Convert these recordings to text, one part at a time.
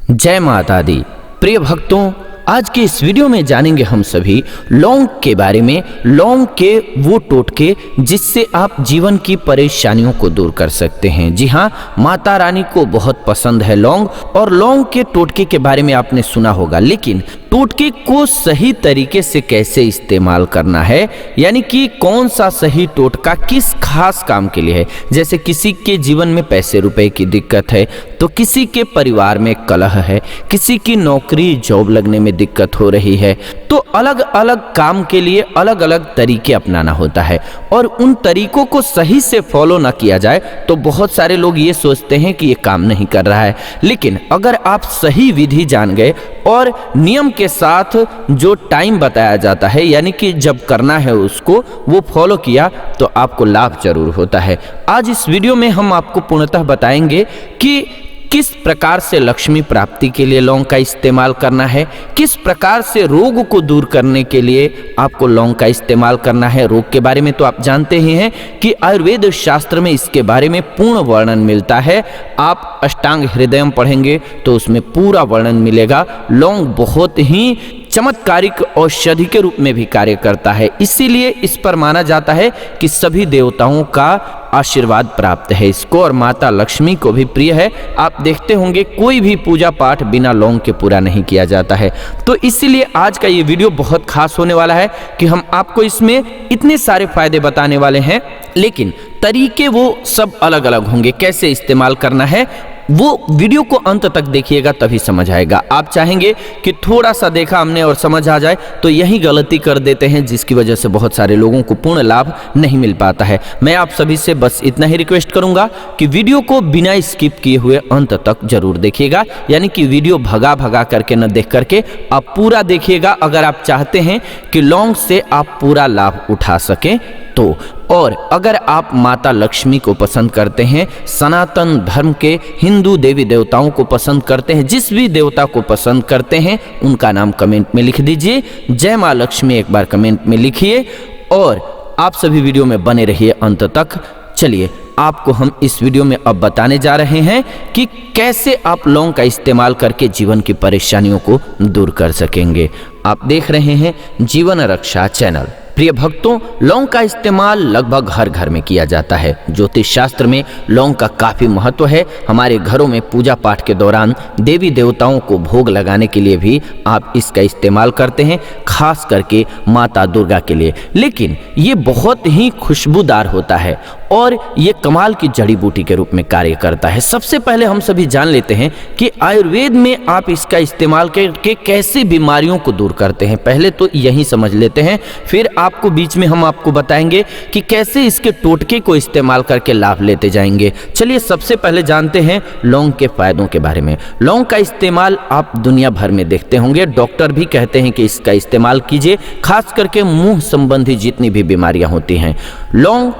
जय माता दी। प्रिय भक्तों, आज के इस वीडियो में जानेंगे हम सभी लौंग के बारे में। लौंग के वो टोटके जिससे आप जीवन की परेशानियों को दूर कर सकते हैं। जी हाँ, माता रानी को बहुत पसंद है लौंग, और लौंग के टोटके के बारे में आपने सुना होगा, लेकिन टोटके को सही तरीके से कैसे इस्तेमाल करना है, यानी कि कौन सा सही टोटका किस खास काम के लिए है। जैसे किसी के जीवन में पैसे रुपए की दिक्कत है, तो किसी के परिवार में कलह है, किसी की नौकरी जॉब लगने में दिक्कत हो रही है, तो अलग अलग काम के लिए अलग अलग तरीके अपनाना होता है, और उन तरीकों को सही से फॉलो ना किया जाए तो बहुत सारे लोग ये सोचते हैं कि ये काम नहीं कर रहा है। लेकिन अगर आप सही विधि जान गए और नियम के साथ जो टाइम बताया जाता है, यानी कि जब करना है उसको वो फॉलो किया, तो आपको लाभ जरूर होता है। आज इस वीडियो में हम आपको पूर्णतः बताएंगे कि किस प्रकार से लक्ष्मी प्राप्ति के लिए लौंग का इस्तेमाल करना है, किस प्रकार से रोग को दूर करने के लिए आपको लौंग का इस्तेमाल करना है। रोग के बारे में तो आप जानते ही हैं कि आयुर्वेद शास्त्र में इसके बारे में पूर्ण वर्णन मिलता है। आप अष्टांग हृदयम पढ़ेंगे तो उसमें पूरा वर्णन मिलेगा। लौंग बहुत ही चमत्कारिक औषधि के रूप में भी कार्य करता है, इसीलिए इस पर माना जाता है कि सभी देवताओं का आशीर्वाद प्राप्त है इसको, और माता लक्ष्मी को भी प्रिय है। आप देखते होंगे कोई भी पूजा पाठ बिना लौंग के पूरा नहीं किया जाता है। तो इसीलिए आज का ये वीडियो बहुत खास होने वाला है कि हम आपको इसमें इतने सारे फायदे बताने वाले हैं, लेकिन तरीके वो सब अलग अलग होंगे। कैसे इस्तेमाल करना है वो वीडियो को अंत तक देखिएगा, तभी समझ आएगा। आप चाहेंगे कि थोड़ा सा देखा हमने और समझ आ जाए, तो यही गलती कर देते हैं, जिसकी वजह से बहुत सारे लोगों को पूर्ण लाभ नहीं मिल पाता है। मैं आप सभी से बस इतना ही रिक्वेस्ट करूंगा कि वीडियो को बिना स्किप किए हुए अंत तक जरूर देखिएगा, यानी कि वीडियो भगा भगा करके न देख करके आप पूरा देखिएगा, अगर आप चाहते हैं कि लौंग से आप पूरा लाभ उठा सकें तो। और अगर आप माता लक्ष्मी को पसंद करते हैं, सनातन धर्म के हिंदू देवी देवताओं को पसंद करते हैं, जिस भी देवता को पसंद करते हैं उनका नाम कमेंट में लिख दीजिए। जय माँ लक्ष्मी एक बार कमेंट में लिखिए, और आप सभी वीडियो में बने रहिए अंत तक। चलिए, आपको हम इस वीडियो में अब बताने जा रहे हैं कि कैसे आप लौंग का इस्तेमाल करके जीवन की परेशानियों को दूर कर सकेंगे। आप देख रहे हैं जीवन रक्षा चैनल। प्रिय भक्तों, लौंग का इस्तेमाल लगभग हर घर में किया जाता है। ज्योतिष शास्त्र में लौंग का काफी महत्व है। हमारे घरों में पूजा पाठ के दौरान देवी देवताओं को भोग लगाने के लिए भी आप इसका इस्तेमाल करते हैं, खास करके माता दुर्गा के लिए। लेकिन ये बहुत ही खुशबूदार होता है और ये कमाल की जड़ी बूटी के रूप में कार्य करता है। सबसे पहले हम सभी जान लेते हैं कि आयुर्वेद में आप इसका इस्तेमाल करके कैसे बीमारियों को दूर करते हैं। पहले तो यही समझ लेते हैं, फिर आपको बीच में हम आपको बताएंगे कि कैसे इसके टोटके को इस्तेमाल करके लाभ लेते जाएंगे। चलिए, सबसे पहले जानते हैं लौंग के फायदों के बारे में। लौंग का इस्तेमाल आप दुनिया भर में देखते होंगे। डॉक्टर भी कहते हैं कि इसका इस्तेमाल कीजिए, खास करके मुंह संबंधी जितनी भी बीमारियां होती हैं। लौंग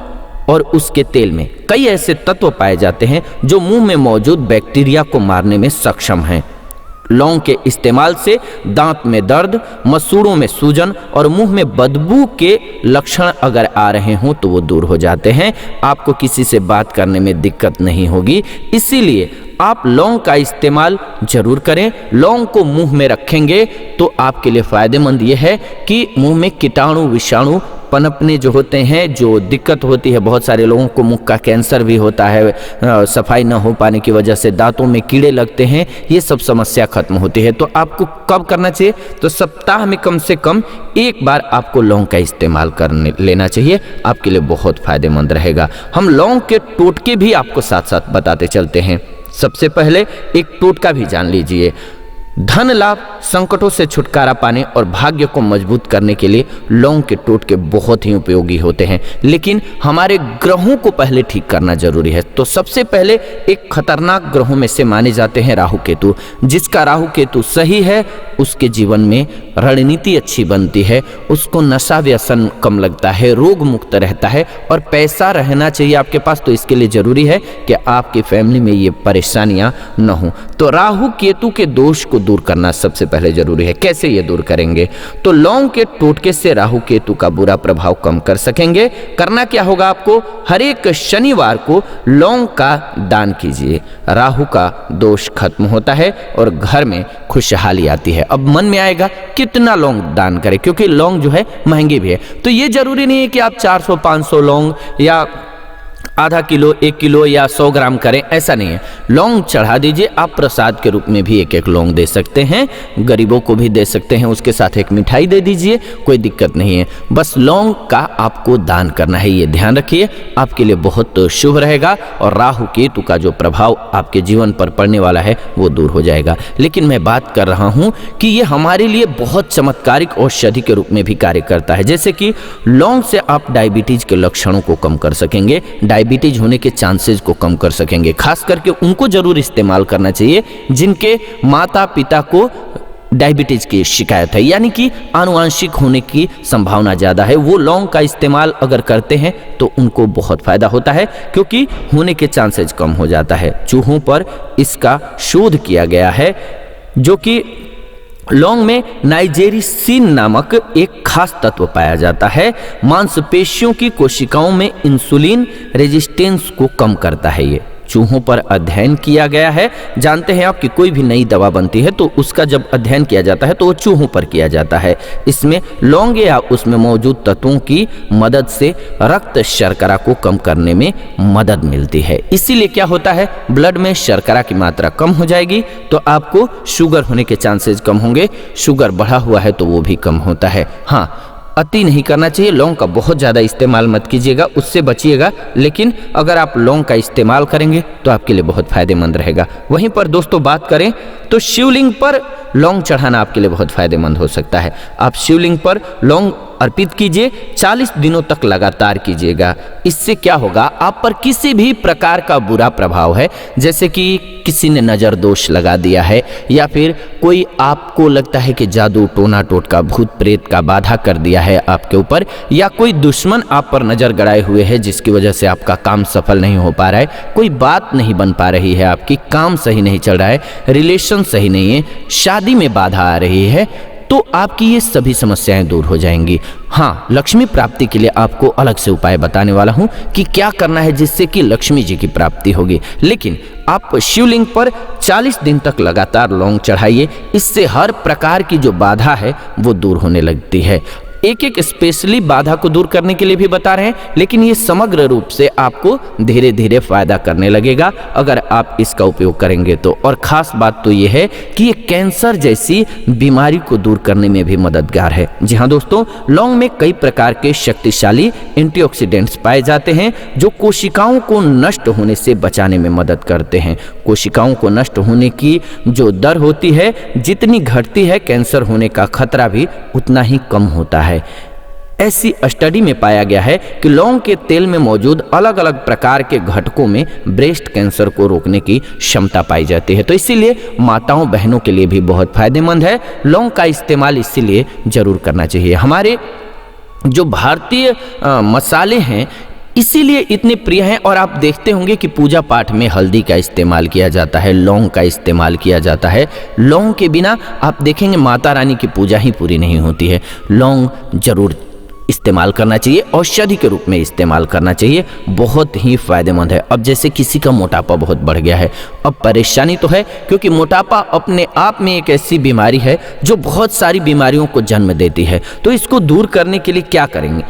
और उसके तेल में कई ऐसे तत्व पाए जाते हैं जो मुंह में मौजूद बैक्टीरिया को मारने में सक्षम हैं। लौंग के इस्तेमाल से दांत में दर्द, मसूड़ों में सूजन और मुंह में बदबू के लक्षण अगर आ रहे हों तो वो दूर हो जाते हैं। आपको किसी से बात करने में दिक्कत नहीं होगी, इसीलिए आप लौंग का इस्तेमाल जरूर करें। लौंग को मुंह में रखेंगे तो आपके लिए फायदेमंद ये है कि मुंह में कीटाणु विषाणु पनपने जो होते हैं, जो दिक्कत होती है, बहुत सारे लोगों को मुख का कैंसर भी होता है, सफाई न हो पाने की वजह से दांतों में कीड़े लगते हैं, ये सब समस्या खत्म होती है। तो आपको कब करना चाहिए? तो सप्ताह में कम से कम एक बार आपको लौंग का इस्तेमाल कर लेना चाहिए, आपके लिए बहुत फायदेमंद रहेगा। हम लौंग के टोटके भी आपको साथ साथ बताते चलते हैं। सबसे पहले एक टोटका भी जान लीजिए। धन लाभ, संकटों से छुटकारा पाने और भाग्य को मजबूत करने के लिए लौंग के टोटके बहुत ही उपयोगी होते हैं, लेकिन हमारे ग्रहों को पहले ठीक करना जरूरी है। तो सबसे पहले एक खतरनाक ग्रहों में से माने जाते हैं राहु केतु। जिसका राहु केतु सही है उसके जीवन में रणनीति अच्छी बनती है, उसको नशा व्यसन कम लगता है, रोग मुक्त रहता है और पैसा रहना चाहिए आपके पास। तो इसके लिए जरूरी है कि आपकी फैमिली में ये परेशानियां न हो। तो राहु केतु के दोष को दूर करना सबसे पहले जरूरी है। कैसे ये दूर करेंगे? तो लौंग के टोटके से राहु केतु का बुरा प्रभाव कम कर सकेंगे। करना क्या होगा आपको? हर एक शनिवार को लौंग का दान कीजिए, राहु का दोष खत्म होता है और घर में खुशहाली आती है। अब मन में आएगा कितना लौंग दान करें, क्योंकि लौंग जो है महंगी भी है। तो ये जरूरी नहीं है कि आप 400-500 लौंग या आधा किलो, 1 किलो या 100 ग्राम करें, ऐसा नहीं है। लौंग चढ़ा दीजिए। आप प्रसाद के रूप में भी एक एक लौंग दे सकते हैं, गरीबों को भी दे सकते हैं, उसके साथ एक मिठाई दे दीजिए, कोई दिक्कत नहीं है। बस लौंग का आपको दान करना है, ये ध्यान रखिए, आपके लिए बहुत शुभ रहेगा और राहु केतु का जो प्रभाव आपके जीवन पर पड़ने वाला है वो दूर हो जाएगा। लेकिन मैं बात कर रहा हूँ कि ये हमारे लिए बहुत चमत्कारिक औषधि के रूप में भी कार्य करता है। जैसे कि लौंग से आप डायबिटीज के लक्षणों को कम कर सकेंगे, डायबिटीज होने के चांसेस को कम कर सकेंगे। खास करके उनको जरूर इस्तेमाल करना चाहिए जिनके माता पिता को डायबिटीज की शिकायत है, यानी कि आनुवंशिक होने की संभावना ज़्यादा है। वो लौंग का इस्तेमाल अगर करते हैं तो उनको बहुत फायदा होता है, क्योंकि होने के चांसेस कम हो जाता है। चूहों पर इसका शोध किया गया है, जो कि लौंग में नाइजेरिसिन नामक एक खास तत्व पाया जाता है। मांसपेशियों की कोशिकाओं में इंसुलिन रेजिस्टेंस को कम करता है। ये चूहों पर अध्ययन किया गया है। जानते हैं आप कि कोई भी नई दवा बनती है तो उसका जब अध्ययन किया जाता है तो वो चूहों पर किया जाता है। इसमें लौंग या उसमें मौजूद तत्वों की मदद से रक्त शर्करा को कम करने में मदद मिलती है। इसीलिए क्या होता है, ब्लड में शर्करा की मात्रा कम हो जाएगी तो आपको शुगर होने के चांसेस कम होंगे। शुगर बढ़ा हुआ है तो वो भी कम होता है। हाँ, अति नहीं करना चाहिए, लौंग का बहुत ज़्यादा इस्तेमाल मत कीजिएगा, उससे बचिएगा। लेकिन अगर आप लौंग का इस्तेमाल करेंगे तो आपके लिए बहुत फायदेमंद रहेगा। वहीं पर दोस्तों बात करें तो शिवलिंग पर लौंग चढ़ाना आपके लिए बहुत फायदेमंद हो सकता है। आप शिवलिंग पर लौंग अर्पित कीजिए, 40 दिनों तक लगातार कीजिएगा। इससे क्या होगा, आप पर किसी भी प्रकार का बुरा प्रभाव है, जैसे कि किसी ने नज़र दोष लगा दिया है या फिर कोई आपको लगता है कि जादू टोना टोटका भूत प्रेत का बाधा कर दिया है आपके ऊपर, या कोई दुश्मन आप पर नज़र गड़ाए हुए है जिसकी वजह से आपका काम सफल नहीं हो पा रहा है, कोई बात नहीं बन पा रही है, आपकी काम सही नहीं चल रहा है, रिलेशन सही नहीं है, शादी में बाधा आ रही है, तो आपकी ये सभी समस्याएं दूर हो जाएंगी। हाँ, लक्ष्मी प्राप्ति के लिए आपको अलग से उपाय बताने वाला हूं कि क्या करना है जिससे कि लक्ष्मी जी की प्राप्ति होगी। लेकिन आप शिवलिंग पर 40 दिन तक लगातार लौंग चढ़ाइए, इससे हर प्रकार की जो बाधा है वो दूर होने लगती है। एक एक स्पेशली बाधा को दूर करने के लिए भी बता रहे हैं, लेकिन ये समग्र रूप से आपको धीरे धीरे फायदा करने लगेगा अगर आप इसका उपयोग करेंगे तो। और खास बात तो ये है कि ये कैंसर जैसी बीमारी को दूर करने में भी मददगार है। जी हाँ दोस्तों, लौंग में कई प्रकार के शक्तिशाली एंटीऑक्सीडेंट्स पाए जाते हैं जो कोशिकाओं को नष्ट होने से बचाने में मदद करते हैं। कोशिकाओं को नष्ट होने की जो दर होती है जितनी घटती है, कैंसर होने का खतरा भी उतना ही कम होता है। ऐसी स्टडी में पाया गया है कि लौंग के तेल में मौजूद अलग अलग प्रकार के घटकों में ब्रेस्ट कैंसर को रोकने की क्षमता पाई जाती है। तो इसीलिए माताओं बहनों के लिए भी बहुत फायदेमंद है। लौंग का इस्तेमाल इसीलिए जरूर करना चाहिए। हमारे जो भारतीय मसाले हैं इसीलिए इतने प्रिय हैं। और आप देखते होंगे कि पूजा पाठ में हल्दी का इस्तेमाल किया जाता है, लौंग का इस्तेमाल किया जाता है। लौंग के बिना आप देखेंगे माता रानी की पूजा ही पूरी नहीं होती है। लौंग जरूर इस्तेमाल करना चाहिए, औषधि के रूप में इस्तेमाल करना चाहिए, बहुत ही फायदेमंद है। अब जैसे किसी का मोटापा बहुत बढ़ गया है, अब परेशानी तो है क्योंकि मोटापा अपने आप में एक ऐसी बीमारी है जो बहुत सारी बीमारियों को जन्म देती है। तो इसको दूर करने के लिए क्या करेंगे?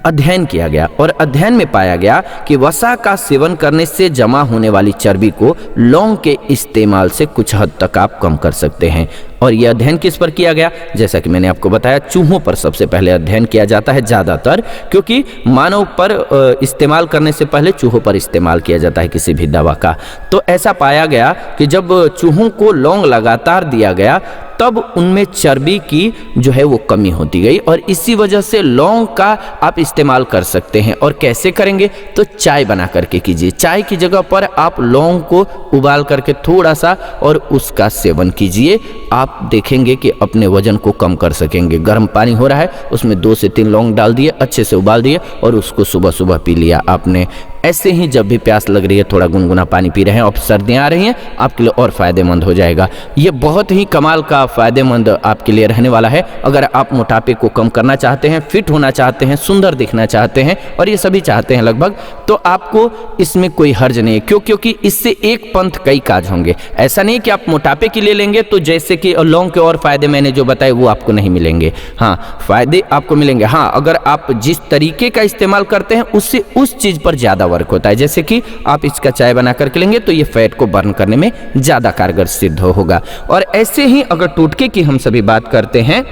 अध्ययन किया गया और अध्ययन में पाया गया कि वसा का सेवन करने से जमा होने वाली चर्बी को लौंग के इस्तेमाल से कुछ हद तक आप कम कर सकते हैं। और यह अध्ययन किस पर किया गया? जैसा कि मैंने आपको बताया, चूहों पर सबसे पहले अध्ययन किया जाता है ज़्यादातर, क्योंकि मानव पर इस्तेमाल करने से पहले चूहों पर इस्तेमाल किया जाता है किसी भी दवा का। तो ऐसा पाया गया कि जब चूहों को लौंग लगातार दिया गया तब उनमें चर्बी की जो है वो कमी होती गई और इसी वजह से लौंग का आप इस्तेमाल कर सकते हैं। और कैसे करेंगे? तो चाय बना करके कीजिए। चाय की जगह पर आप लौंग को उबाल करके थोड़ा सा और उसका सेवन कीजिए। आप देखेंगे कि अपने वजन को कम कर सकेंगे। गर्म पानी हो रहा है, उसमें 2 से 3 लौंग डाल दिए, अच्छे से उबाल दिए और उसको सुबह सुबह पी लिया आपने। ऐसे ही जब भी प्यास लग रही है थोड़ा गुनगुना पानी पी रहे हैं और सर्दियाँ आ रही हैं, आपके लिए और फ़ायदेमंद हो जाएगा। ये बहुत ही कमाल का फ़ायदेमंद आपके लिए रहने वाला है। अगर आप मोटापे को कम करना चाहते हैं, फिट होना चाहते हैं, सुंदर दिखना चाहते हैं, और ये सभी चाहते हैं लगभग, तो आपको इसमें कोई हर्ज नहीं है। क्योंकि इससे एक पंथ कई काज होंगे। ऐसा नहीं कि आप मोटापे के लिए लेंगे तो जैसे कि लौंग के और फायदे मैंने जो बताए वो आपको नहीं मिलेंगे। हाँ, फायदे आपको मिलेंगे। हाँ, अगर आप जिस तरीके का इस्तेमाल करते हैं उससे उस चीज़ पर ज़्यादा वर्क होता है। जैसे कि आप इसका चाय बना करके लेंगे तो ये फैट को बर्न करने में ज़्यादा कारगर सिद्ध होगा। और ऐसे ही अगर टोटके की हम सभी बात करते हैं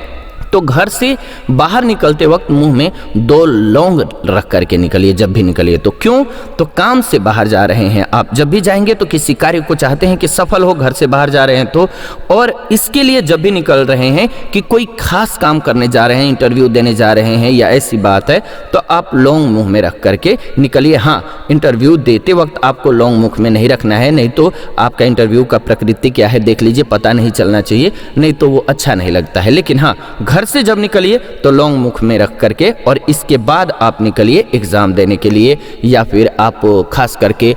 तो घर से बाहर निकलते वक्त मुंह में 2 लौंग रख करके निकलिए जब भी निकलिए। तो क्यों? तो काम से बाहर जा रहे हैं आप, जब भी जाएंगे तो किसी कार्य को चाहते हैं कि सफल हो, घर से बाहर जा रहे हैं तो, और इसके लिए जब भी निकल रहे हैं कि कोई खास काम करने जा रहे हैं, इंटरव्यू देने जा रहे हैं या ऐसी बात है, तो आप लौंग मुंह में रख करके निकलिए। हाँ, इंटरव्यू देते वक्त आपको लौंग मुख में नहीं रखना है, नहीं तो आपका इंटरव्यू का प्रकृति क्या है देख लीजिए, पता नहीं चलना चाहिए, नहीं तो वो अच्छा नहीं लगता है। लेकिन हाँ, घर से जब निकलिए तो लौंग मुख में रख करके, और इसके बाद आप निकलिए एग्जाम देने के लिए, या फिर आप खास करके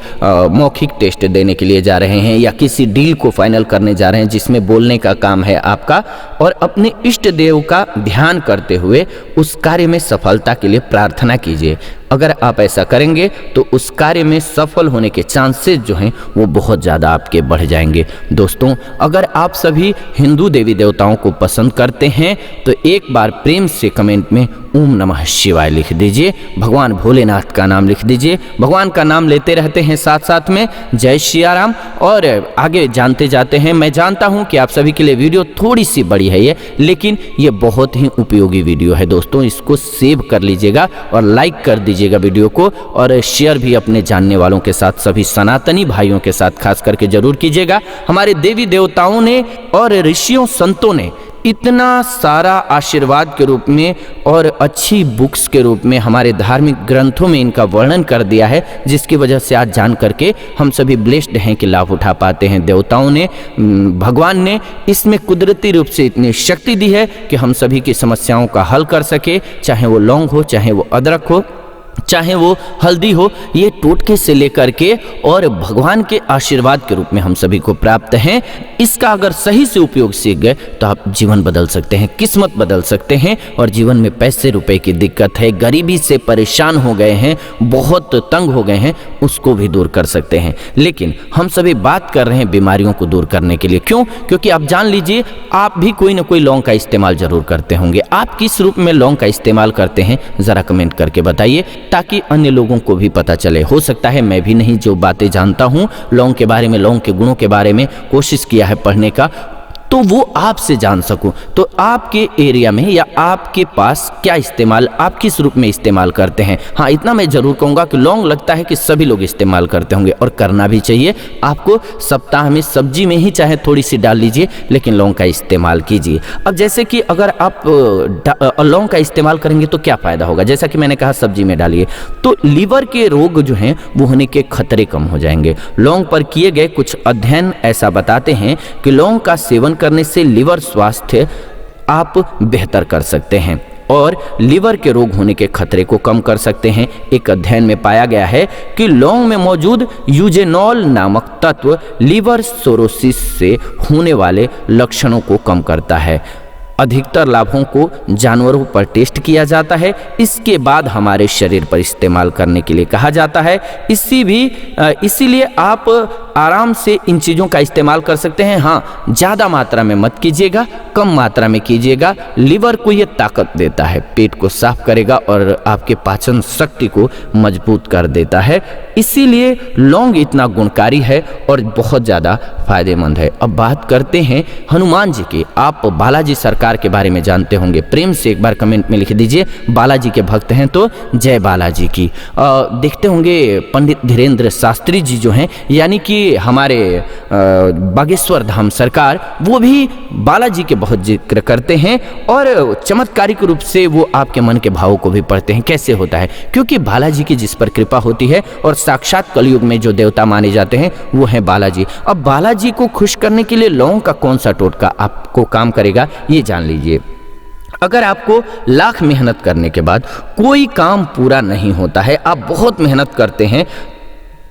मौखिक टेस्ट देने के लिए जा रहे हैं, या किसी डील को फाइनल करने जा रहे हैं जिसमें बोलने का काम है आपका, और अपने इष्ट देव का ध्यान करते हुए उस कार्य में सफलता के लिए प्रार्थना कीजिए। अगर आप ऐसा करेंगे तो उस कार्य में सफल होने के चांसेस जो हैं वो बहुत ज़्यादा आपके बढ़ जाएंगे। दोस्तों, अगर आप सभी हिंदू देवी देवताओं को पसंद करते हैं तो एक बार प्रेम से कमेंट में ओम नमः शिवाय लिख दीजिए, भगवान भोलेनाथ का नाम लिख दीजिए। भगवान का नाम लेते रहते हैं साथ साथ में जय सिया राम। और आगे जानते जाते हैं। मैं जानता हूं कि आप सभी के लिए वीडियो थोड़ी सी बड़ी है ये, लेकिन ये बहुत ही उपयोगी वीडियो है दोस्तों। इसको सेव कर लीजिएगा और लाइक कर दीजिएगा वीडियो को, और शेयर भी अपने जानने वालों के साथ, सभी सनातनी भाइयों के साथ खास करके जरूर कीजिएगा। हमारे देवी देवताओं ने और ऋषियों संतों ने इतना सारा आशीर्वाद के रूप में और अच्छी बुक्स के रूप में हमारे धार्मिक ग्रंथों में इनका वर्णन कर दिया है, जिसकी वजह से आज जान करके हम सभी ब्लेस्ड हैं कि लाभ उठा पाते हैं। देवताओं ने, भगवान ने इसमें कुदरती रूप से इतनी शक्ति दी है कि हम सभी की समस्याओं का हल कर सके, चाहे वो लौंग हो, चाहे वो अदरक हो, चाहे वो हल्दी हो। ये टोटके से लेकर के और भगवान के आशीर्वाद के रूप में हम सभी को प्राप्त हैं। इसका अगर सही से उपयोग सीख गए तो आप जीवन बदल सकते हैं, किस्मत बदल सकते हैं, और जीवन में पैसे रुपए की दिक्कत है, गरीबी से परेशान हो गए हैं, बहुत तंग हो गए हैं, उसको भी दूर कर सकते हैं। लेकिन हम सभी बात कर रहे हैं बीमारियों को दूर करने के लिए। क्यों? क्योंकि आप जान लीजिए, आप भी कोई ना कोई लौंग का इस्तेमाल जरूर करते होंगे। आप किस रूप में लौंग का इस्तेमाल करते हैं जरा कमेंट करके बताइए, ताकि अन्य लोगों को भी पता चले। हो सकता है मैं भी नहीं जो बातें जानता हूँ लौंग के बारे में, लौंग के गुणों के बारे में कोशिश किया है पढ़ने का, तो वो आपसे जान सकूं। तो आपके एरिया में या आपके पास क्या इस्तेमाल, आप किस रूप में इस्तेमाल करते हैं। हाँ, इतना मैं जरूर कहूँगा कि लौंग लगता है कि सभी लोग इस्तेमाल करते होंगे, और करना भी चाहिए। आपको सप्ताह में सब्जी में ही चाहे थोड़ी सी डाल लीजिए, लेकिन लौंग का इस्तेमाल कीजिए। अब जैसे कि अगर आप लौंग का इस्तेमाल करेंगे तो क्या फ़ायदा होगा, जैसा कि मैंने कहा सब्जी में डालिए तो लीवर के रोग जो हैं वो होने के खतरे कम हो जाएंगे। लौंग पर किए गए कुछ अध्ययन ऐसा बताते हैं कि लौंग का सेवन करने से लिवर स्वास्थ्य आप बेहतर कर सकते हैं और लीवर के रोग होने के खतरे को कम कर सकते हैं। एक अध्ययन में पाया गया है कि लौंग में मौजूद यूजेनॉल नामक तत्व लीवर सिरोसिस से होने वाले लक्षणों को कम करता है। अधिकतर लाभों को जानवरों पर टेस्ट किया जाता है, इसके बाद हमारे शरीर पर इस्तेमाल करने के लिए कहा जाता है। इसीलिए आप आराम से इन चीज़ों का इस्तेमाल कर सकते हैं। हाँ, ज़्यादा मात्रा में मत कीजिएगा, कम मात्रा में कीजिएगा। लिवर को ये ताकत देता है, पेट को साफ करेगा और आपके पाचन शक्ति को मजबूत कर देता है। इसीलिए लौंग इतना गुणकारी है और बहुत ज़्यादा फायदेमंद है। अब बात करते हैं हनुमान जी की। आप बालाजी सरकार के बारे में जानते होंगे, प्रेम से एक बार कमेंट में लिख दीजिए बालाजी के भक्त हैं तो जय बालाजी की। देखते होंगे पंडित धीरेन्द्र शास्त्री जी जो हैं, यानी कि हमारे बागेश्वर धाम सरकार, वो भी बालाजी के बहुत जिक्र करते हैं और चमत्कारिक रूप से वो आपके मन के भावों को भी पढ़ते हैं। कैसे होता है? क्योंकि बालाजी की जिस पर कृपा होती है और साक्षात कलयुग में जो देवता माने जाते हैं वो हैं बालाजी। अब बालाजी को खुश करने के लिए लौंग का कौन सा टोटका आपको काम करेगा ये जान लीजिए। अगर आपको लाख मेहनत करने के बाद कोई काम पूरा नहीं होता है, आप बहुत मेहनत करते हैं,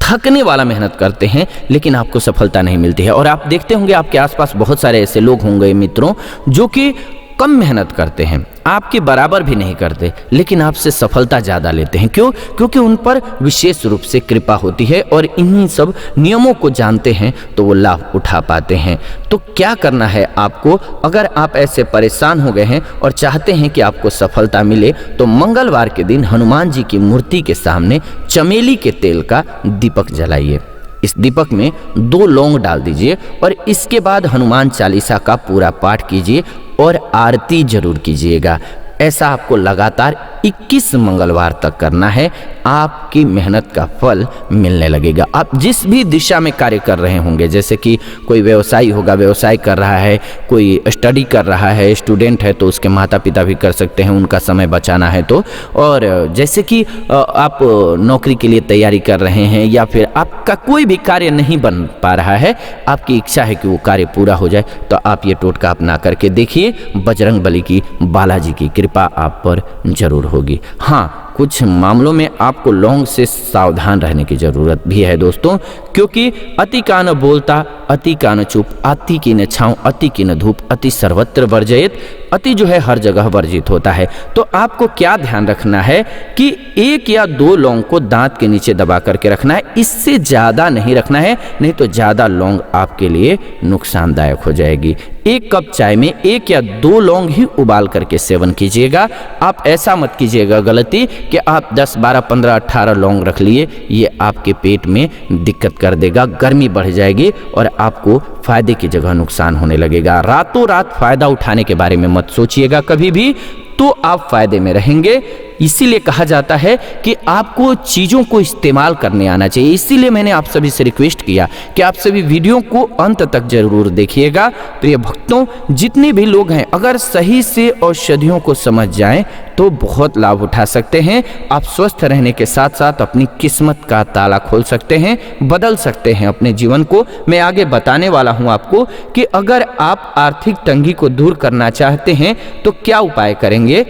थकने वाला मेहनत करते हैं, लेकिन आपको सफलता नहीं मिलती है। और आप देखते होंगे आपके आसपास बहुत सारे ऐसे लोग होंगे मित्रों जो कि कम मेहनत करते हैं, आपके बराबर भी नहीं करते, लेकिन आपसे सफलता ज़्यादा लेते हैं। क्यों? क्योंकि उन पर विशेष रूप से कृपा होती है और इन्हीं सब नियमों को जानते हैं तो वो लाभ उठा पाते हैं। तो क्या करना है आपको? अगर आप ऐसे परेशान हो गए हैं और चाहते हैं कि आपको सफलता मिले, तो मंगलवार के दिन हनुमान जी की मूर्ति के सामने चमेली के तेल का दीपक जलाइए। इस दीपक में 2 लौंग डाल दीजिए और इसके बाद हनुमान चालीसा का पूरा पाठ कीजिए और आरती जरूर कीजिएगा। ऐसा आपको लगातार 21 मंगलवार तक करना है। आपकी मेहनत का फल मिलने लगेगा। आप जिस भी दिशा में कार्य कर रहे होंगे, जैसे कि कोई व्यवसायी होगा, व्यवसाय कर रहा है, कोई स्टडी कर रहा है, स्टूडेंट है तो उसके माता पिता भी कर सकते हैं, उनका समय बचाना है तो। और जैसे कि आप नौकरी के लिए तैयारी कर रहे हैं या फिर आपका कोई भी कार्य नहीं बन पा रहा है, आपकी इच्छा है कि वो कार्य पूरा हो जाए, तो आप ये टोटका अपना करके देखिए। बजरंग बली की, बालाजी की कृपा आप पर जरूर होगी। हाँ, कुछ मामलों में आपको लौंग से सावधान रहने की जरूरत भी है दोस्तों, क्योंकि अति का न बोलता, अति का न चुप, अति की न छाँव, अति की न धूप, अति सर्वत्र वर्जयित। अति जो है हर जगह वर्जित होता है। तो आपको क्या ध्यान रखना है कि 1 या 2 लौंग को दांत के नीचे दबा करके रखना है, इससे ज़्यादा नहीं रखना है, नहीं तो ज़्यादा लौंग आपके लिए नुकसानदायक हो जाएगी। 1 कप चाय में 1 या 2 लौंग ही उबाल करके सेवन कीजिएगा। आप ऐसा मत कीजिएगा गलती कि आप 10, 12, 15, 18 लौंग रख लिए, ये आपके पेट में दिक्कत कर देगा, गर्मी बढ़ जाएगी और आपको फायदे की जगह नुकसान होने लगेगा। रातों रात फायदा उठाने के बारे में मत सोचिएगा कभी भी, तो आप फायदे में रहेंगे। इसीलिए कहा जाता है कि आपको चीज़ों को इस्तेमाल करने आना चाहिए। इसीलिए मैंने आप सभी से रिक्वेस्ट किया कि आप सभी वीडियो को अंत तक जरूर देखिएगा। प्रिय भक्तों, जितने भी लोग हैं, अगर सही से औषधियों को समझ जाएं तो बहुत लाभ उठा सकते हैं। आप स्वस्थ रहने के साथ साथ अपनी किस्मत का ताला खोल सकते हैं, बदल सकते हैं अपने जीवन को। मैं आगे बताने वाला हूं आपको कि अगर आप आर्थिक तंगी को दूर करना चाहते हैं तो क्या उपाय करेंगे,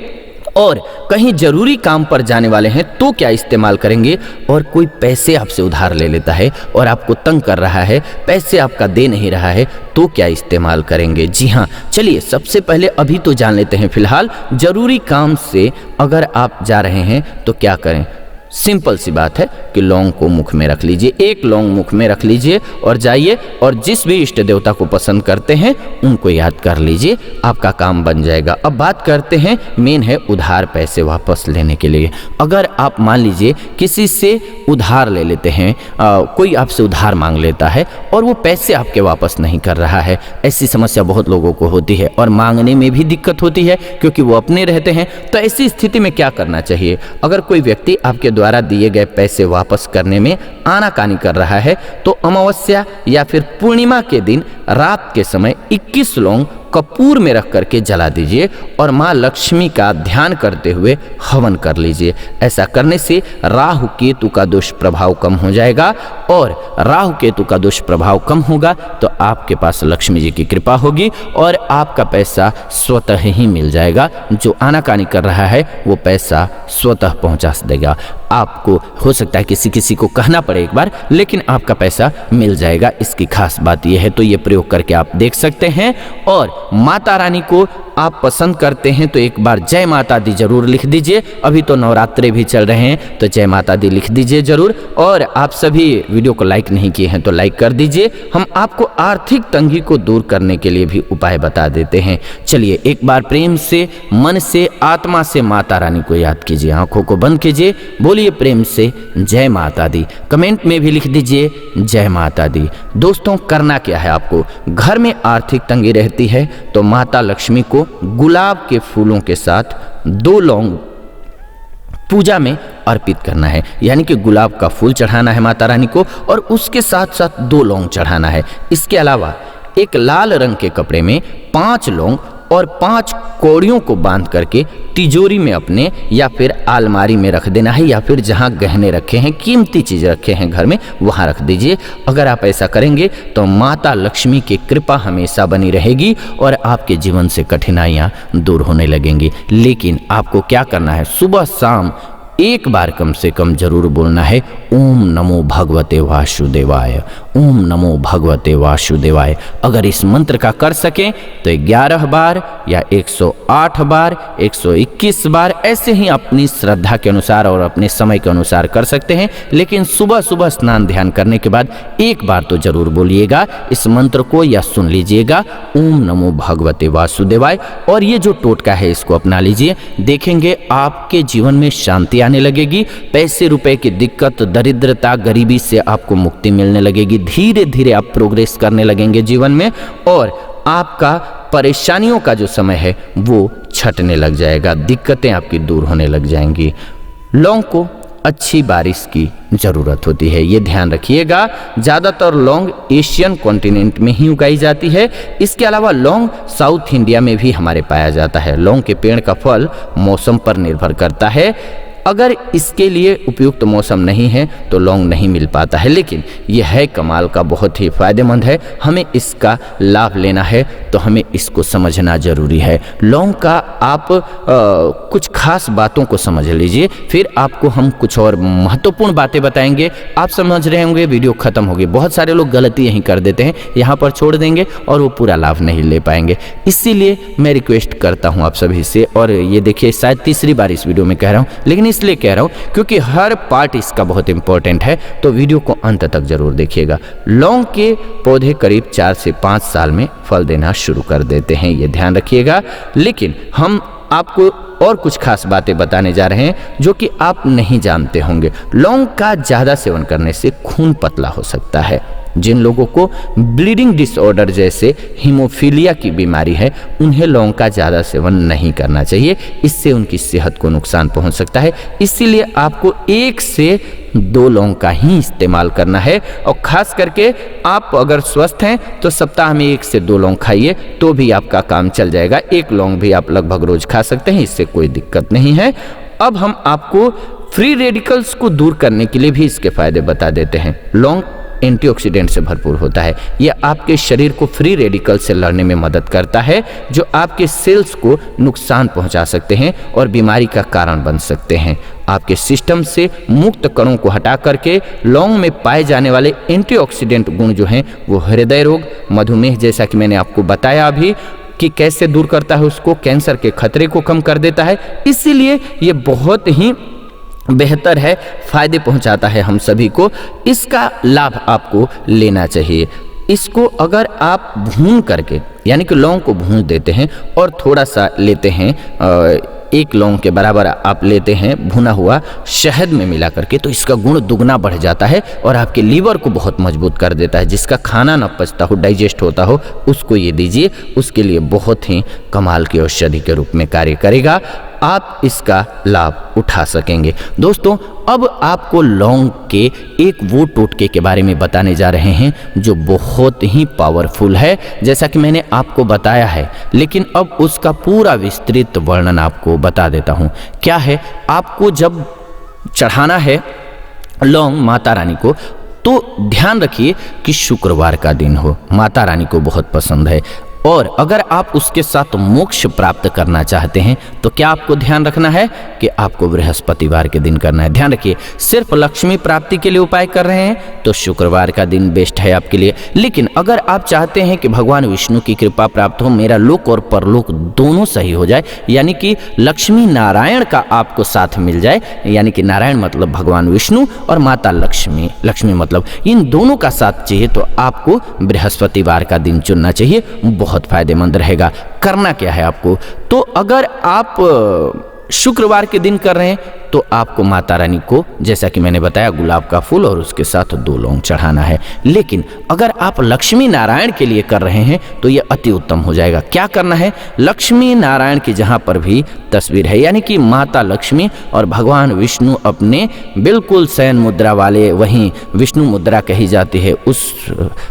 और कहीं जरूरी काम पर जाने वाले हैं तो क्या इस्तेमाल करेंगे, और कोई पैसे आपसे उधार ले लेता है और आपको तंग कर रहा है, पैसे आपका दे नहीं रहा है, तो क्या इस्तेमाल करेंगे। जी हाँ, चलिए सबसे पहले अभी तो जान लेते हैं। फिलहाल जरूरी काम से अगर आप जा रहे हैं तो क्या करें। सिंपल सी बात है कि लौंग को मुख में रख लीजिए, 1 लौंग मुख में रख लीजिए और जाइए और जिस भी इष्ट देवता को पसंद करते हैं उनको याद कर लीजिए, आपका काम बन जाएगा। अब बात करते हैं, मेन है उधार पैसे वापस लेने के लिए। अगर आप मान लीजिए किसी से उधार ले लेते हैं, कोई आपसे उधार मांग लेता है और वो पैसे आपके वापस नहीं कर रहा है, ऐसी समस्या बहुत लोगों को होती है और मांगने में भी दिक्कत होती है क्योंकि वो अपने रहते हैं। तो ऐसी स्थिति में क्या करना चाहिए? अगर कोई व्यक्ति आपके द्वारा दिए गए पैसे वापस करने में आनाकानी कर रहा है तो अमावस्या या फिर पूर्णिमा के दिन रात के समय 21 लौंग कपूर में रख करके जला दीजिए और माँ लक्ष्मी का ध्यान करते हुए हवन कर लीजिए। ऐसा करने से राहु केतु का दुष्प्रभाव कम हो जाएगा और राहु केतु का दुष्प्रभाव कम होगा तो आपके पास लक्ष्मी जी की कृपा होगी और आपका पैसा स्वतः ही मिल जाएगा। जो आनाकानी कर रहा है वो पैसा स्वतः पहुंचा देगा। आपको हो सकता है किसी को कहना पड़े एक बार, लेकिन आपका पैसा मिल जाएगा। इसकी खास बात यह है, तो ये प्रयोग करके आप देख सकते हैं। और माता रानी को आप पसंद करते हैं तो एक बार जय माता दी जरूर लिख दीजिए। अभी तो नवरात्रे भी चल रहे हैं तो जय माता दी लिख दीजिए जरूर। और आप सभी वीडियो को लाइक नहीं किए हैं तो लाइक कर दीजिए। हम आपको आर्थिक तंगी को दूर करने के लिए भी उपाय बता देते हैं। चलिए एक बार प्रेम से, मन से, आत्मा से माता रानी को याद कीजिए, आंखों को बंद कीजिए, बोलिए प्रेम से जय माता दी। कमेंट में भी लिख दीजिए जय माता दी। दोस्तों, करना क्या है आपको? घर में आर्थिक तंगी रहती है तो माता लक्ष्मी को गुलाब के फूलों के साथ 2 लौंग पूजा में अर्पित करना है, यानी कि गुलाब का फूल चढ़ाना है माता रानी को और उसके साथ साथ 2 लौंग चढ़ाना है। इसके अलावा एक लाल रंग के कपड़े में 5 लौंग और 5 कौड़ियों को बांध करके तिजोरी में अपने या फिर अलमारी में रख देना है, या फिर जहाँ गहने रखे हैं, कीमती चीज़ रखे हैं घर में, वहाँ रख दीजिए। अगर आप ऐसा करेंगे तो माता लक्ष्मी की कृपा हमेशा बनी रहेगी और आपके जीवन से कठिनाइयाँ दूर होने लगेंगी। लेकिन आपको क्या करना है, सुबह शाम एक बार कम से कम जरूर बोलना है ओम नमो भगवते वासुदेवाय, ओम नमो भगवते वासुदेवाय। अगर इस मंत्र का कर सकें तो 11 बार या 108 बार, 121 बार, ऐसे ही अपनी श्रद्धा के अनुसार और अपने समय के अनुसार कर सकते हैं। लेकिन सुबह सुबह स्नान ध्यान करने के बाद एक बार तो जरूर बोलिएगा इस मंत्र को, या सुन लीजिएगा ओम नमो भगवते वासुदेवाय। और ये जो टोटका है इसको अपना लीजिए, देखेंगे आपके जीवन में शांति आने लगेगी, पैसे रुपए की दिक्कत, दरिद्रता, गरीबी से आपको मुक्ति मिलने लगेगी। धीरे धीरे आप प्रोग्रेस करने लगेंगे जीवन में और आपका परेशानियों का जो समय है वो छटने लग जाएगा, दिक्कतें आपकी दूर होने लग जाएंगी। लौंग को अच्छी बारिश की ज़रूरत होती है, ये ध्यान रखिएगा। ज़्यादातर लौंग एशियन कॉन्टिनेंट में ही उगाई जाती है। इसके अलावा लौंग साउथ इंडिया में भी हमारे पाया जाता है। लौंग के पेड़ का फल मौसम पर निर्भर करता है। अगर इसके लिए उपयुक्त मौसम नहीं है तो लौंग नहीं मिल पाता है, लेकिन यह है कमाल का, बहुत ही फायदेमंद है। हमें इसका लाभ लेना है तो हमें इसको समझना जरूरी है। लौंग का आप कुछ खास बातों को समझ लीजिए, फिर आपको हम कुछ और महत्वपूर्ण बातें बताएंगे। आप समझ रहे होंगे, वीडियो खत्म होगी। बहुत सारे लोग गलती यहीं कर देते हैं, यहाँ पर छोड़ देंगे और वो पूरा लाभ नहीं ले पाएंगे। इसीलिए मैं रिक्वेस्ट करता हूँ आप सभी से, और ये देखिए शायद तीसरी बार इस वीडियो में कह रहा हूँ, लेकिन इसलिए कह रहा हूं क्योंकि हर पार्ट इसका बहुत इंपॉर्टेंट है, तो वीडियो को अंत तक जरूर देखिएगा। लौंग के पौधे करीब 4 से 5 साल में फल देना शुरू कर देते हैं, ये ध्यान रखिएगा। लेकिन हम आपको और कुछ खास बातें बताने जा रहे हैं जो कि आप नहीं जानते होंगे। लौंग का ज़्यादा सेवन करने से खून पतला हो सकता है। जिन लोगों को ब्लीडिंग डिसऑर्डर जैसे हीमोफीलिया की बीमारी है, उन्हें लौंग का ज़्यादा सेवन नहीं करना चाहिए, इससे उनकी सेहत को नुकसान पहुंच सकता है। इसीलिए आपको 1 से 2 लौंग का ही इस्तेमाल करना है। और ख़ास करके आप अगर स्वस्थ हैं तो सप्ताह में 1 से 2 लौंग खाइए तो भी आपका काम चल जाएगा। 1 लौंग भी आप लगभग रोज खा सकते हैं, इससे कोई दिक्कत नहीं है। अब हम आपको फ्री रेडिकल्स को दूर करने के लिए भी इसके फायदे बता देते हैं। लौंग एंटीऑक्सीडेंट से भरपूर होता है। यह आपके शरीर को फ्री रेडिकल से लड़ने में मदद करता है, जो आपके सेल्स को नुकसान पहुंचा सकते हैं और बीमारी का कारण बन सकते हैं। आपके सिस्टम से मुक्त कणों को हटा करके लौंग में पाए जाने वाले एंटीऑक्सीडेंट गुण जो हैं वो हृदय रोग, मधुमेह, जैसा कि मैंने आपको बताया अभी कि कैसे दूर करता है उसको, कैंसर के खतरे को कम कर देता है। इसीलिए ये बहुत ही बेहतर है, फायदे पहुंचाता है हम सभी को। इसका लाभ आपको लेना चाहिए। इसको अगर आप भून करके, यानी कि लौंग को भून देते हैं और थोड़ा सा लेते हैं, 1 लौंग के बराबर आप लेते हैं भुना हुआ शहद में मिला करके, तो इसका गुण दुगना बढ़ जाता है और आपके लीवर को बहुत मजबूत कर देता है। जिसका खाना ना पचता हो, डाइजेस्ट होता हो, उसको ये दीजिए, उसके लिए बहुत ही कमाल की औषधि के रूप में कार्य करेगा। आप इसका लाभ उठा सकेंगे। दोस्तों, अब आपको लौंग के एक वो टोटके के बारे में बताने जा रहे हैं जो बहुत ही पावरफुल है, जैसा कि मैंने आपको बताया है, लेकिन अब उसका पूरा विस्तृत वर्णन आपको बता देता हूँ। क्या है, आपको जब चढ़ाना है लौंग माता रानी को, तो ध्यान रखिए कि शुक्रवार का दिन हो। माता रानी को बहुत पसंद है। और अगर आप उसके साथ मोक्ष प्राप्त करना चाहते हैं तो क्या आपको ध्यान रखना है कि आपको बृहस्पतिवार के दिन करना है। ध्यान रखिए, सिर्फ लक्ष्मी प्राप्ति के लिए उपाय कर रहे हैं तो शुक्रवार का दिन बेस्ट है आपके लिए। लेकिन अगर आप चाहते हैं कि भगवान विष्णु की कृपा प्राप्त हो, मेरा लोक और परलोक दोनों सही हो जाए, यानी कि लक्ष्मी नारायण का आपको साथ मिल जाए, यानी कि नारायण मतलब भगवान विष्णु और माता लक्ष्मी, लक्ष्मी मतलब इन दोनों का साथ चाहिए, तो आपको बृहस्पतिवार का दिन चुनना चाहिए। बहुत फायदेमंद रहेगा। करना क्या है आपको, तो अगर आप शुक्रवार के दिन कर रहे हैं तो आपको माता रानी को, जैसा कि मैंने बताया, गुलाब का फूल और उसके साथ 2 लौंग चढ़ाना है। लेकिन अगर आप लक्ष्मी नारायण के लिए कर रहे हैं तो यह अति उत्तम हो जाएगा। क्या करना है, लक्ष्मी नारायण की जहाँ पर भी तस्वीर है, यानी कि माता लक्ष्मी और भगवान विष्णु अपने बिल्कुल शयन मुद्रा वाले, वहीं विष्णु मुद्रा कही जाती है, उस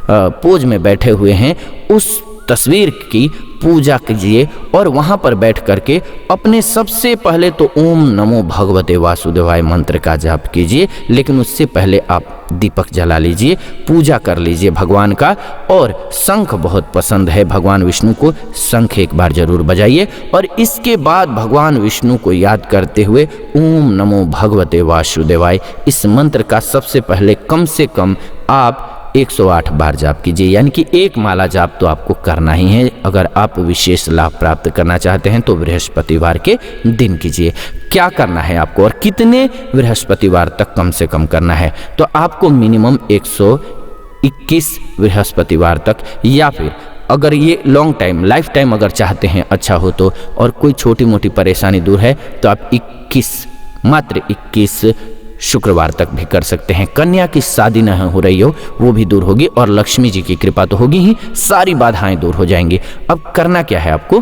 पोज में बैठे हुए हैं, उस तस्वीर की पूजा कीजिए और वहाँ पर बैठ करके अपने सबसे पहले तो ओम नमो भगवते वासुदेवाय मंत्र का जाप कीजिए, लेकिन उससे पहले आप दीपक जला लीजिए, पूजा कर लीजिए भगवान का। और शंख बहुत पसंद है भगवान विष्णु को, शंख एक बार जरूर बजाइए। और इसके बाद भगवान विष्णु को याद करते हुए ओम नमो भगवते वासुदेवाय इस मंत्र का सबसे पहले कम से कम आप 108 बार जाप कीजिए, यानी कि एक माला जाप तो आपको करना ही है। अगर आप विशेष लाभ प्राप्त करना चाहते हैं तो बृहस्पतिवार के दिन कीजिए। क्या करना है आपको और कितने बृहस्पतिवार तक कम से कम करना है, तो आपको मिनिमम 121 बृहस्पतिवार तक, या फिर अगर ये लॉन्ग टाइम लाइफ टाइम अगर चाहते हैं अच्छा हो तो, और कोई छोटी मोटी परेशानी दूर है तो आप 21 मात्र 21 शुक्रवार तक भी कर सकते हैं। कन्या की शादी न हो रही हो वो भी दूर होगी और लक्ष्मी जी की कृपा तो होगी ही, सारी बाधाएं दूर हो जाएंगी। अब करना क्या है आपको,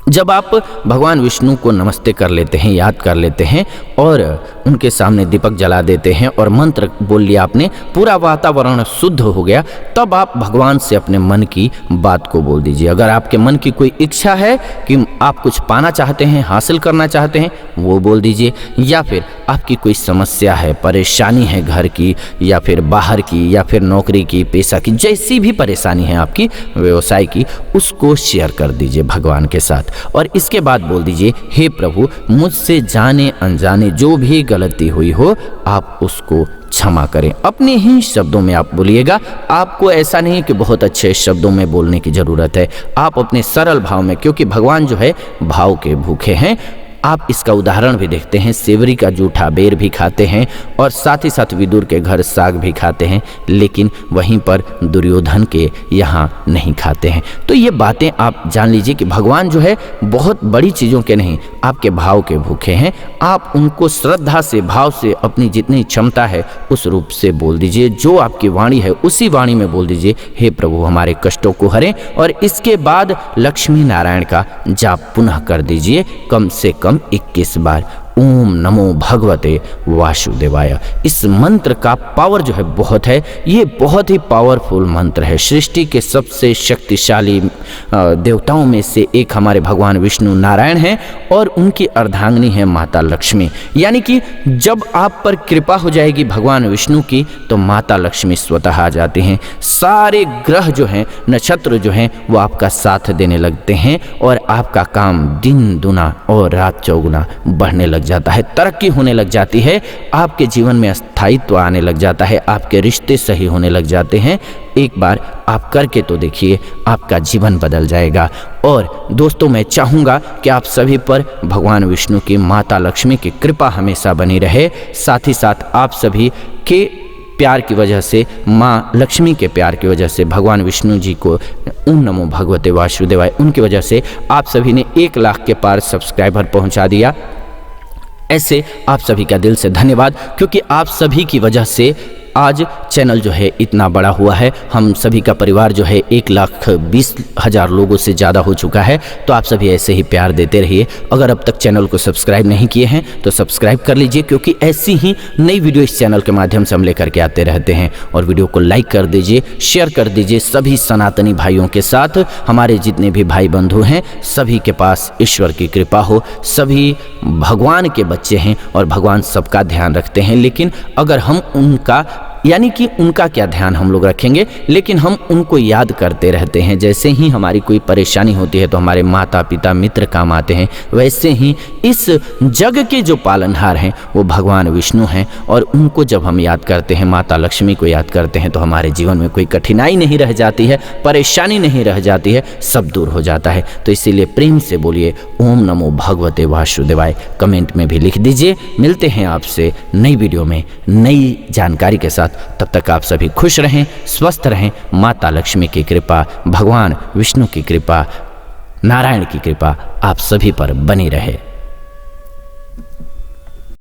जब आप भगवान विष्णु को नमस्ते कर लेते हैं, याद कर लेते हैं और उनके सामने दीपक जला देते हैं और मंत्र बोल लिया आपने, पूरा वातावरण शुद्ध हो गया, तब आप भगवान से अपने मन की बात को बोल दीजिए। अगर आपके मन की कोई इच्छा है कि आप कुछ पाना चाहते हैं, हासिल करना चाहते हैं, वो बोल दीजिए। या फिर आपकी कोई समस्या है, परेशानी है घर की या फिर बाहर की या फिर नौकरी की, पैसा की, जैसी भी परेशानी है आपकी, व्यवसाय की, उसको शेयर कर दीजिए भगवान के साथ। और इसके बाद बोल दीजिए, हे प्रभु मुझसे जाने अनजाने जो भी गलती हुई हो आप उसको क्षमा करें। अपने ही शब्दों में आप बोलिएगा, आपको ऐसा नहीं कि बहुत अच्छे शब्दों में बोलने की जरूरत है, आप अपने सरल भाव में, क्योंकि भगवान जो है भाव के भूखे हैं। आप इसका उदाहरण भी देखते हैं, सेवरी का जूठा बेर भी खाते हैं और साथ ही साथ विदुर के घर साग भी खाते हैं, लेकिन वहीं पर दुर्योधन के यहाँ नहीं खाते हैं। तो ये बातें आप जान लीजिए कि भगवान जो है बहुत बड़ी चीज़ों के नहीं, आपके भाव के भूखे हैं। आप उनको श्रद्धा से, भाव से, अपनी जितनी क्षमता है उस रूप से बोल दीजिए। जो आपकी वाणी है उसी वाणी में बोल दीजिए, हे प्रभु हमारे कष्टों को हरें। और इसके बाद लक्ष्मी नारायण का जाप पुनः कर दीजिए, कम से कम 21 बार। ओम नमो भगवते वासुदेवाय। इस मंत्र का पावर जो है बहुत है, ये बहुत ही पावरफुल मंत्र है। सृष्टि के सबसे शक्तिशाली देवताओं में से एक हमारे भगवान विष्णु नारायण हैं और उनकी अर्धांगिनी है माता लक्ष्मी। यानी कि जब आप पर कृपा हो जाएगी भगवान विष्णु की तो माता लक्ष्मी स्वतः आ जाती हैं। सारे ग्रह जो हैं, नक्षत्र जो हैं, वो आपका साथ देने लगते हैं और आपका काम दिन दुना और रात चौगुना बढ़ने लग जाता है, तरक्की होने लग जाती है, आपके जीवन में स्थायित्व आने लग जाता है, आपके रिश्ते सही होने लग जाते हैं। एक बार आप करके तो देखिए, आपका जीवन बदल जाएगा। और दोस्तों मैं चाहूँगा कि आप सभी पर भगवान विष्णु की, माता लक्ष्मी की कृपा हमेशा बनी रहे। साथ ही साथ आप सभी के प्यार की वजह से, माँ लक्ष्मी के प्यार की वजह से, भगवान विष्णु जी को ओम नमो भगवते वासुदेवाय, उनकी वजह से आप सभी ने 1 लाख के पार सब्सक्राइबर पहुँचा दिया। ऐसे आप सभी का दिल से धन्यवाद, क्योंकि आप सभी की वजह से आज चैनल जो है इतना बड़ा हुआ है। हम सभी का परिवार जो है 1,20,000 लोगों से ज़्यादा हो चुका है। तो आप सभी ऐसे ही प्यार देते रहिए। अगर अब तक चैनल को सब्सक्राइब नहीं किए हैं तो सब्सक्राइब कर लीजिए, क्योंकि ऐसी ही नई वीडियो इस चैनल के माध्यम से हम लेकर के आते रहते हैं। और वीडियो को लाइक कर दीजिए, शेयर कर दीजिए सभी सनातनी भाइयों के साथ। हमारे जितने भी भाई बंधु हैं सभी के पास ईश्वर की कृपा हो, सभी भगवान के बच्चे हैं और भगवान सबका ध्यान रखते हैं। लेकिन अगर हम उनका, यानी कि उनका क्या ध्यान हम लोग रखेंगे, लेकिन हम उनको याद करते रहते हैं। जैसे ही हमारी कोई परेशानी होती है तो हमारे माता पिता मित्र काम आते हैं, वैसे ही इस जग के जो पालनहार हैं वो भगवान विष्णु हैं। और उनको जब हम याद करते हैं, माता लक्ष्मी को याद करते हैं, तो हमारे जीवन में कोई कठिनाई नहीं रह जाती है, परेशानी नहीं रह जाती है, सब दूर हो जाता है। तो इसीलिए प्रेम से बोलिए ओम नमो भगवते वासुदेवाय, कमेंट में भी लिख दीजिए। मिलते हैं आपसे नई वीडियो में नई जानकारी के साथ। तब तक आप सभी खुश रहें, स्वस्थ रहें। माता लक्ष्मी की कृपा, भगवान विष्णु की कृपा, नारायण की कृपा आप सभी पर बनी रहे।